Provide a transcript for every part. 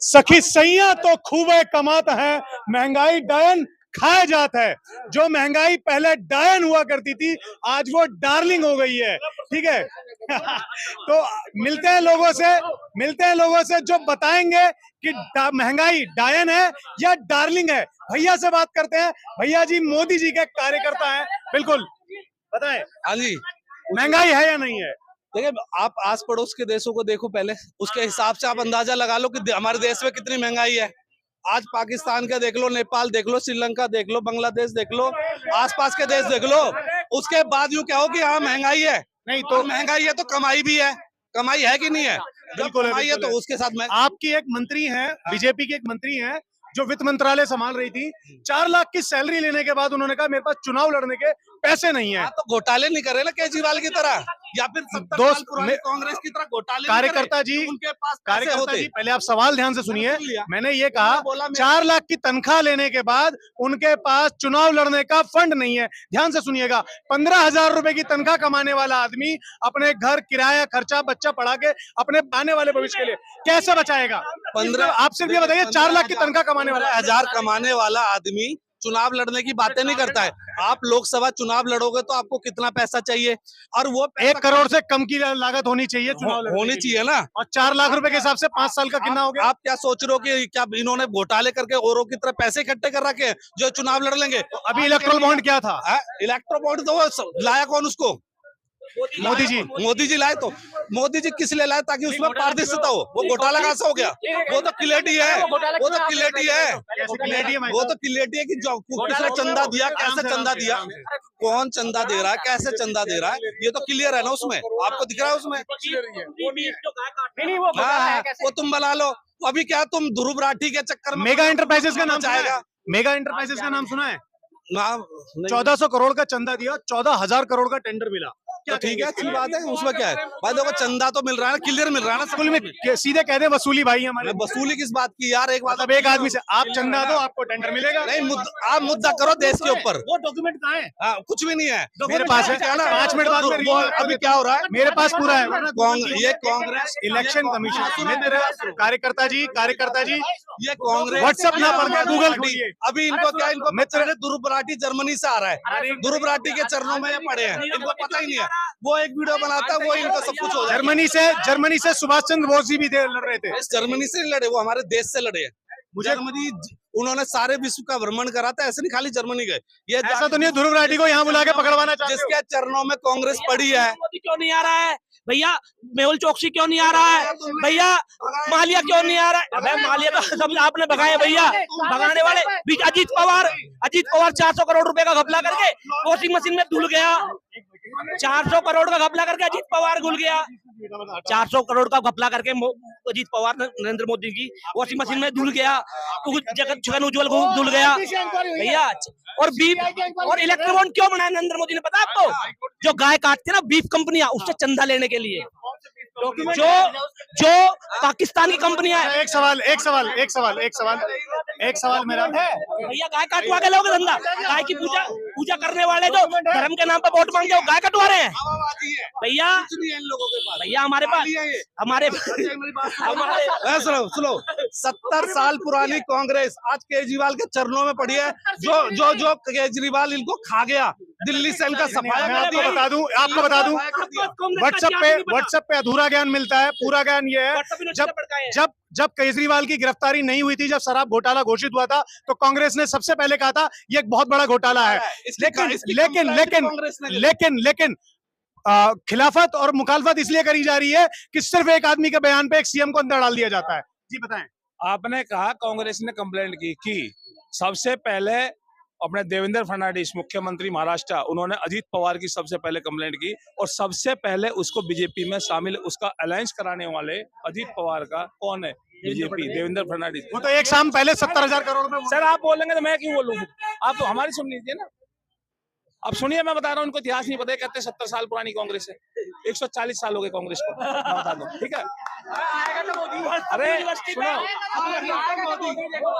सखी सैया तो खूबे कमाता है, महंगाई डायन खाया जाता है। जो महंगाई पहले डायन हुआ करती थी, आज वो डार्लिंग हो गई है। ठीक है। तो मिलते हैं लोगों से जो बताएंगे कि महंगाई डायन है या डार्लिंग है। भैया से बात करते हैं। भैया जी मोदी जी के कार्यकर्ता हैं, बिल्कुल बताएं। हाँ जी, महंगाई है या नहीं है? देखिए आप आस पड़ोस के देशों को देखो पहले, उसके हिसाब से आप अंदाजा लगा लो कि हमारे देश में कितनी महंगाई है। आज पाकिस्तान का देख लो, नेपाल देख लो, श्रीलंका देख लो, बांग्लादेश देख लो, आसपास के देश देख लो। उसके बाद यूं क्या हो कि हाँ महंगाई है, नहीं तो महंगाई है तो कमाई भी है। कमाई है कि नहीं है? बिल्कुल कमाई है तो उसके साथ में आपकी एक मंत्री है, बीजेपी की एक मंत्री है जो वित्त मंत्रालय संभाल रही थी। 4 लाख की सैलरी लेने के बाद उन्होंने कहा मेरे पास चुनाव लड़ने के पैसे नहीं है। तो घोटाले नहीं करे ना केजरीवाल की तरह, या फिर 70 साल पुरानी कांग्रेस की तरह घोटाले कार्यकर्ता जी, उनके पास कार्यकर्ता जी पहले आप सवाल ध्यान से सुनिए। मैंने ये कहा 4 लाख की तनख्वाह लेने के बाद उनके पास चुनाव लड़ने का फंड नहीं है। ध्यान से सुनिएगा, 15,000 रुपए की तनख्वाह कमाने वाला आदमी अपने घर किराया खर्चा बच्चा पढ़ा के अपने आने वाले भविष्य के लिए कैसे बचाएगा? 15 आप सिर्फ ये बताइए, 4 लाख की तनख्वाह कमाने वाला 15,000 कमाने वाला आदमी चुनाव लड़ने की बातें नहीं करता है। आप लोकसभा चुनाव लड़ोगे तो आपको कितना पैसा चाहिए, और वो 1 करोड़ से कम की लागत होनी चाहिए, चुनाव होनी चाहिए ना। और 4 लाख रुपए के हिसाब से 5 साल का कितना हो गया? आप क्या सोच रहे हो कि क्या इन्होंने घोटाले करके औरों की तरह पैसे इकट्ठे कर रखे हैं जो चुनाव लड़ लेंगे? तो अभी इलेक्ट्रल बॉन्ड क्या था? इलेक्ट्रो बॉन्ड तो वो लाया कौन उसको? मोदी जी लाए। तो मोदी जी किस लिए लाए? ताकि उसमें पारदर्शिता हो। वो घोटाला कहाँ से हो गया? वो तो क्लियरिटी है, वो तो क्लियरिटी है, वो तो क्लियरिटी है कि जो किसने चंदा दिया, कैसे चंदा दिया, कौन चंदा दे रहा है, कैसे चंदा दे रहा है, ये तो क्लियर है ना उसमें। आपको दिख रहा है उसमें? हाँ, वो तुम बना लो। अभी क्या तुम ध्रुव राठी के चक्कर में मेगा एंटरप्राइजेस का नाम चाहेगा? मेगा एंटरप्राइजेस का नाम सुना है? 1400 करोड़ का चंदा दिया, 14,000 करोड़ का टेंडर मिला। क्या ठीक है, अच्छी बात है, उसमें क्या है भाई? देखो चंदा तो मिल रहा है, क्लियर मिल रहा है ना। स्कूल में सीधे कह दे वसूली भाई हमारे। वसूली किस बात की यार? एक बात, अब एक आदमी से आप चंदा दो आपको टेंडर मिलेगा। नहीं, आप मुद्दा करो देश के ऊपर। वो डॉक्यूमेंट कहाँ है? कुछ भी नहीं है मेरे पास है। 5 मिनट बाद अभी क्या हो रहा है? मेरे पास पूरा है। ये कांग्रेस इलेक्शन कमीशन कार्यकर्ता जी, ये कांग्रेस व्हाट्सएप ना पढ़ के गूगल खोलिए। अभी इनको क्या, इनको मित्र ध्रुव राठी जर्मनी से आ रहा है, ध्रुव राठी के चरणों में ये पड़े हैं, इनको पता ही नहीं है। वो एक वीडियो बनाता है, वो इनको सब कुछ हो जाए। जर्मनी से सुभाष चंद्र बोस जी भी लड़ रहे थे। जर्मनी से लड़े, वो हमारे देश से लड़े हैं। जर्मनी उन्होंने सारे विश्व का भ्रमण करा था, ऐसे नहीं खाली जर्मनी गए। ये ऐसा तो नहीं ध्रुव राठी को यहाँ बुला के पकड़वाना चाहते हो? जिसके चरणों में कांग्रेस पड़ी है। मोदी क्यों नहीं आ रहा है भैया? मेहुल चौकसी क्यों नहीं आ रहा है भैया? मालिया क्यों नहीं आ रहा है? अबे मालिया तो सब आपने भगाया भैया। भगाने वाले बीच अजीत पवार 400 करोड़ रुपए का घपला करके वॉशिंग मशीन में धुल गया। 400 करोड़ का घपला करके अजीत पवार घुल गया। 400 करोड़ का घपला करके अजीत पवार नरेंद्र मोदी की वॉशिंग मशीन में धुल गया। छगन उज्जवल को धुल गया भैया। और बीफ और इलेक्ट्रोबॉन्ड क्यों बनाया नरेंद्र मोदी ने, पता आपको? जो गाय काटते ना बीफ कंपनियां, उससे चंदा लेने के लिए। जो पाकिस्तान की कंपनियां है। एक सवाल मेरा है भैया, गाय काटवा के लोग धंधा, गाय की पूजा करने वाले जो धर्म के नाम पर वोट मांगे वो गाय कटवा रहे हैं भैया। भैया हमारे सुनो 70 साल पुरानी कांग्रेस आज केजरीवाल के चरणों में पड़ी है। जो केजरीवाल इनको खा गया, दिल्ली से इनका सफाया। आपको बता दूं व्हाट्सएप पे अधूरा ज्ञान मिलता है, पूरा ज्ञान ये है जब केजरीवाल की गिरफ्तारी नहीं हुई थी, जब शराब घोटाला घोषित हुआ था, तो कांग्रेस ने सबसे पहले कहा था ये एक बहुत बड़ा घोटाला है। लेकिन खिलाफत और मुखालफत इसलिए करी जा रही है कि सिर्फ एक आदमी के बयान पे एक सीएम को अंदर डाल दिया जाता है। जी बताएं। आपने कहा कांग्रेस ने कंप्लेंट की सबसे पहले अपने देवेंद्र फडणवीस मुख्यमंत्री महाराष्ट्र, उन्होंने अजीत पवार की सबसे पहले कंप्लेंट की, और सबसे पहले उसको बीजेपी में शामिल, उसका अलायंस कराने वाले अजीत पवार का कौन है? बीजेपी, देवेंद्र फडणवीस। वो तो एक शाम पहले 70,000 करोड़ में। सर आप बोलेंगे तो मैं क्यों बोलूँ? आप तो हमारी सुन लीजिए ना। अब सुनिए, मैं बता रहा हूँ, उनको इतिहास नहीं पता, कहते 70 साल पुरानी कांग्रेस है। 140 साल हो गए कांग्रेस को, मैं बता दूं, ठीक है? अरे सुनो,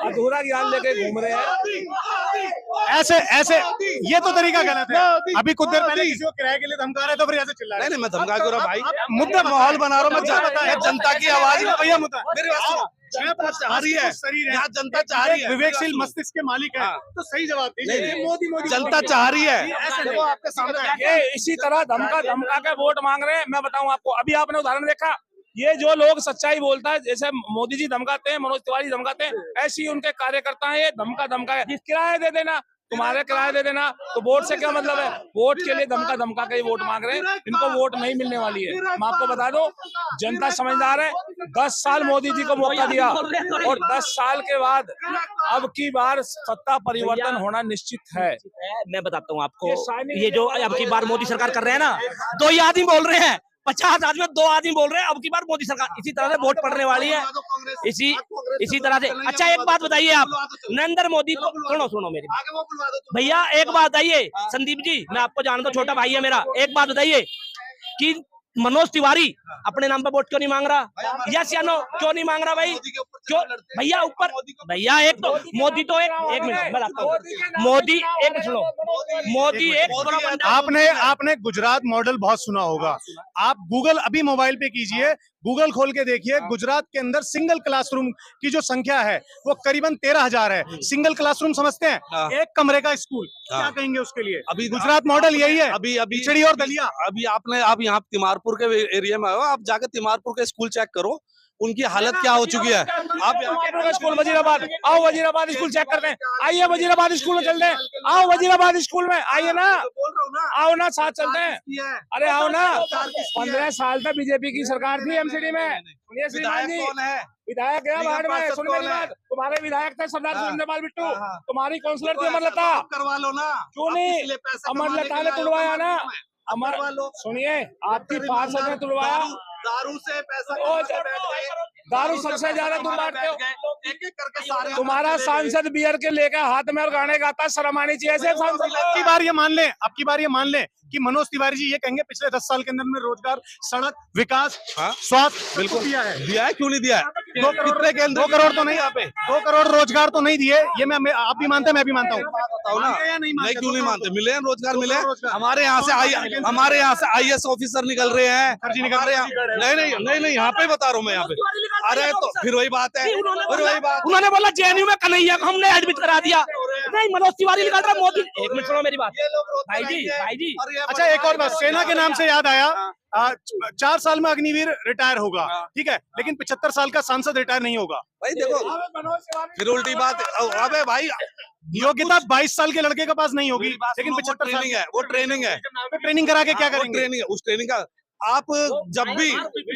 अधूरा ज्ञान लेके घूम रहे हैं ऐसे ये तो तरीका गलत है। अभी कुछ देर पहले किसी को किराए के लिए धमका रहे तो फिर ऐसे चिल्ला रहे। नहीं, मैं धमका क्यों रहा भाई? मुद्दा माहौल बना रहा हूँ, मैं जनता की आवाज। भैया मुद्दा मेरी बात सुनो। जनता चाह रही है, शरीर है, यहाँ जनता चाह रही है, विवेकशील मस्तिष्क के मालिक है, हाँ। तो सही जवाब नहीं, दीजिए। मोदी मोदी जनता चाह रही है। ऐसा देखो नहीं। आपके सामने है। ये इसी तरह धमका धमका के वोट मांग रहे हैं। मैं बताऊं आपको, अभी आपने उदाहरण देखा, ये जो लोग सच्चाई बोलता है, जैसे मोदी जी धमकाते हैं, मनोज तिवारी धमकाते हैं, ऐसे ही उनके कार्यकर्ता हैं, ये धमका है, किराया दे देना, तुम्हारे किराया दे देना, तो वोट से क्या मतलब है? वोट के लिए धमका के वोट मांग रहे हैं, इनको वोट नहीं मिलने वाली है। मैं आपको बता दूं, जनता समझदार है। 10 साल मोदी जी को मौका दिया और 10 साल के बाद अब की बार सत्ता परिवर्तन होना निश्चित है। मैं बताता हूँ आपको, ये जो अब की बार मोदी सरकार कर रहे हैं ना, 2 ही आदमी बोल रहे हैं, 50 आदमी में 2 आदमी बोल रहे हैं अब की बार मोदी सरकार। इसी तरह से वोट पड़ने वाली है, इसी तरह से। अच्छा एक बात बताइए आप, नरेंद्र मोदी को सुनो मेरी भैया, एक बात बताइए संदीप जी, मैं आपको जानता हूँ, छोटा भाई है मेरा, एक बात बताइए कि मनोज तिवारी अपने नाम पर वोट क्यों नहीं मांग रहा? यस या नो, क्यों नहीं मांग रहा भाई? क्यों भैया? ऊपर भैया एक तो मोदी तो एक मिनट बताता हूँ, मोदी एक सुनो, मोदी एक आपने गुजरात मॉडल बहुत सुना होगा। आप गूगल अभी मोबाइल पे कीजिए, गूगल खोल के देखिए, गुजरात के अंदर सिंगल क्लासरूम की जो संख्या है वो करीबन 13,000 है। सिंगल क्लासरूम समझते हैं? हाँ। एक कमरे का स्कूल, हाँ। क्या कहेंगे उसके लिए? अभी गुजरात मॉडल यही है, अभी खिचड़ी और दलिया। अभी आप यहाँ तिमारपुर के एरिया में हो, आप जाके तिमारपुर के स्कूल चेक करो, उनकी हालत क्या हो चुकी है। आप स्कूल वजीराबाद, आओ वजीराबाद स्कूल चेक करते हैं, आइए वजीराबाद स्कूल में चलते हैं, आओ वजीराबाद स्कूल में आइए ना, आओ ना साथ चलते हैं, अरे आओ ना। 15 साल तक बीजेपी की सरकार थी एमसीडी में, सुनिए श्रीमान जी, कौन है? विधायक है वार्ड में, सुन मेरी बात, तुम्हारे विधायक थे सरदार सुरेंद्रपाल बिट्टू, तुम्हारी काउंसलर थी अमरलता, करवा लो ना, क्यों नहीं? अमरलता ने तुड़वाया ना, सुनिए आपकी पार्षद ने तुड़वाया, दारू से पैसा, दारू सबसे ज्यादा तुम बांटते हो, एक एक करके सारे तुम्हारा सांसद बियर के लेकर हाथ में और गाने गाता, शर्म आनी चाहिए ऐसे सांसद। अब की बार ये मान लें कि मनोज तिवारी जी ये कहेंगे पिछले 10 साल के अंदर में रोजगार, सड़क, विकास, हाँ? स्वास्थ्य बिल्कुल दिया है। क्यों नहीं दिया है? 2 करोड़ तो नहीं, 2 करोड़ रोजगार तो नहीं दिए, ये मैं आप भी मानते हैं, मैं भी मानता हूँ। बताओ ना, मानते हैं या नहीं मानते? नहीं क्यों नहीं मानते? मिले हैं रोजगार, मिले हैं। रोजगार। हमारे यहाँ से आईएएस ऑफिसर निकल रहे हैं, हमारे यहाँ नहीं यहाँ पे बता रहा हूँ मैं, यहाँ पे। अरे तो फिर वही बात है, उन्होंने बोला जेएनयू में कन्हैया को हमने एडमिट करा दिया, नहीं मनोज तिवारी निकल रहा मोदी। एक मिनट सुनो मेरी बात भाई जी। अच्छा एक और बात, सेना के नाम से याद आया, 4 साल में अग्निवीर रिटायर होगा, ठीक है, लेकिन 75 साल का सांसद रिटायर नहीं होगा। भाई देखो फिर उल्टी बात। अबे भाई योग्यता 22 साल के लड़के के पास नहीं होगी, लेकिन वो 75 ट्रेनिंग है, वो ट्रेनिंग है, ट्रेनिंग करा के क्या वो करेंगे? ट्रेनिंग है, उस ट्रेनिंग का आप जब भी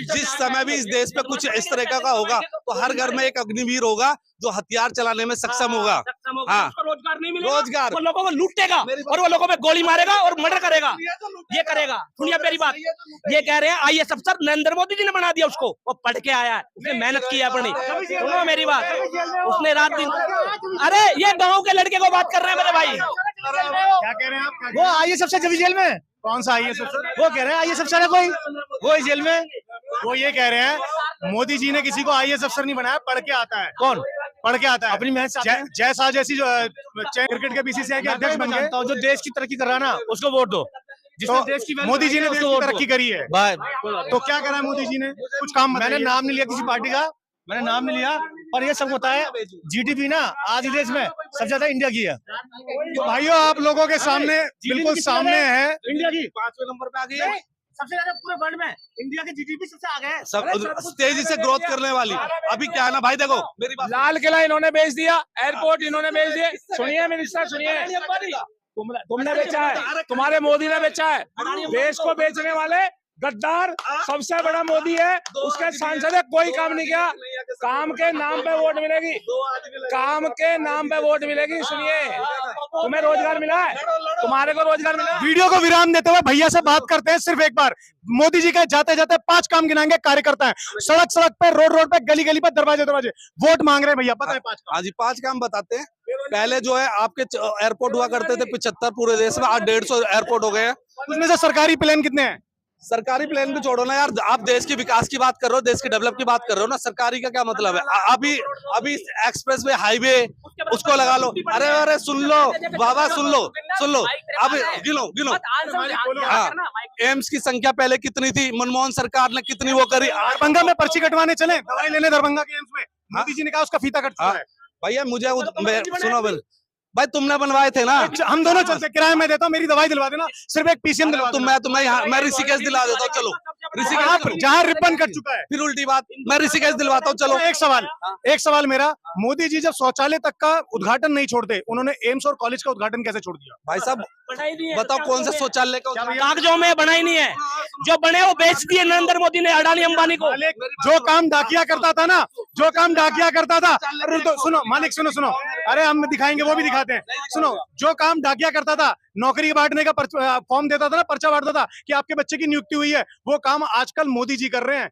जिस समय भी इस देश पे कुछ इस तरह का होगा तो हर घर में एक अग्निवीर होगा जो हथियार चलाने में सक्षम होगा। हाँ, उसको रोजगार नहीं मिलेगा, रोजगार, वो लोगों को लूटेगा और वो लोगों पे गोली मारेगा और मर्डर करेगा, ये करेगा। सुनिए मेरी बात, ये कह रहे हैं आईएएस अफसर नरेंद्र मोदी जी ने बना दिया उसको, वो पढ़ के आया है, उसने मेहनत की है अपनी। सुनो मेरी बात, उसने रात दिन, अरे ये गाँव के लड़के को बात कर रहे हैं मेरे भाई। क्या कह रहे हैं आप? वो आईएएस अफसर जब जेल में, कौन सा आईएएस अफसर? वो कह रहे हैं आईएएस अफसर है कोई, वो इस जेल में। वो ये कह रहे हैं मोदी जी ने किसी को आईएएस अफसर नहीं बनाया, पढ़ के आता है। कौन पढ़ के आता है? अपनी मेहनत से आता है। जैसा जैसी जो क्रिकेट के बीसीसीआई के अध्यक्ष बन गए, जो देश की तरक्की कर रहा है ना उसको वोट दो, तो मोदी जी ने देश की तरक्की करी है, भाई तो क्या करा मोदी जी ने? कुछ काम मैंने बताइए। नाम नहीं लिया किसी पार्टी का, मैंने नाम नहीं लिया, पर ये सब होता है। जीडीपी ना आज देश में सबसे ज्यादा इंडिया की है। तो भाइयों आप लोगों के सामने बिल्कुल सामने है, इंडिया की 5वें नंबर पे आ गई है, सबसे ज्यादा पूरे वर्ल्ड में इंडिया की जीडीपी सबसे आगे है। सब तेजी से ग्रोथ करने वाली। अभी क्या है ना भाई, देखो मेरी बात, लाल किला इन्होंने बेच दिया, एयरपोर्ट इन्होंने बेच दिए। सुनिए मिनिस्टर सुनिए, तुमने बेचा है, तुम्हारे मोदी ने बेचा है। देश को बेचने वाले गद्दार सबसे बड़ा मोदी है, उसके सांसद है, कोई काम नहीं किया। काम के नाम पे वोट मिलेगी, काम के नाम पे वोट मिलेगी। सुनिए, तुम्हें रोजगार मिला है, तुम्हारे को रोजगार मिला है? वीडियो को विराम देते हुए भैया से बात करते हैं सिर्फ एक बार। मोदी जी के जाते जाते 5 काम गिनाएंगे कार्यकर्ता है, सड़क सड़क पे, रोड रोड पे, गली गली पे, दरवाजे दरवाजे वोट मांग रहे हैं भैया, पता है 5 काम? हाँ जी 5 काम बताते हैं। पहले जो है आपके एयरपोर्ट हुआ करते थे 75 पूरे देश में, आज 150 एयरपोर्ट हो गए हैं। उसमें से सरकारी प्लेन कितने हैं? सरकारी प्लेन भी छोड़ो ना यार, आप देश के विकास की बात कर रहे हो, देश के डेवलप की बात कर रहे हो ना, सरकारी का क्या मतलब है? अभी एक्सप्रेस वे, हाईवे उसको लगा लो। अरे सुन लो बाबा, सुन लो। अब गिनो। हाँ, एम्स की संख्या पहले कितनी थी, मनमोहन सरकार ने कितनी वो करी। दरभंगा में पर्ची कटवाने चले, दवाई लेने दरभंगा के एम्स में, मोदी जी ने कहा उसका फीता कट चुका है। भैया मुझे सुनो भाई तुमने बनवाए थे ना, हम दोनों चलते, किराया मैं देता हूँ, मेरी दवाई दिलवा देना, सिर्फ एक पीसीएम दिलवा देना। मैं ऋषिकेश दिला देता हूँ, चलो आप जहाँ रिबन कट चुका है। फिर उल्टी बात, मैं ऋषिकेश दिलवाता हूँ, चलो। एक सवाल मेरा, मोदी जी जब शौचालय तक का उद्घाटन नहीं छोड़ते, उन्होंने एम्स और कॉलेज का उद्घाटन कैसे छोड़ दिया? भाई साहब बताओ कौन सा शौचालय का कागजों में बना ही नहीं है, जो बने वो बेच दिए नरेंद्र मोदी ने अडानी अंबानी को। जो काम डाकिया करता था ना, जो काम डाकिया करता था, अरे तो सुनो मालिक, सुनो, अरे हम दिखाएंगे, वो भी दिखाते हैं, सुनो। जो काम डाकिया करता था, नौकरी बांटने का फॉर्म देता था ना, पर्चा बांटता था कि आपके बच्चे की नियुक्ति हुई है, वो काम आजकल मोदी जी कर रहे हैं।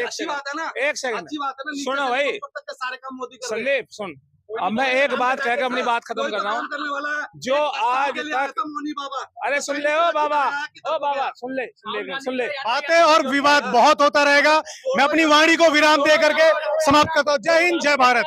अच्छी बात है ना, एक सेकंड अच्छी बात है ना, सुनो भाई, सारे काम मोदी कर रहे हैं। संदीप सुन, अब मैं एक बात कहकर अपनी बात खत्म कर रहा हूँ। जो आज तक, अरे सुन ले ओ बाबा सुन ले बातें और विवाद बहुत होता रहेगा। मैं अपनी वाणी को विराम दे करके समाप्त करता हूँ। जय हिंद, जय भारत।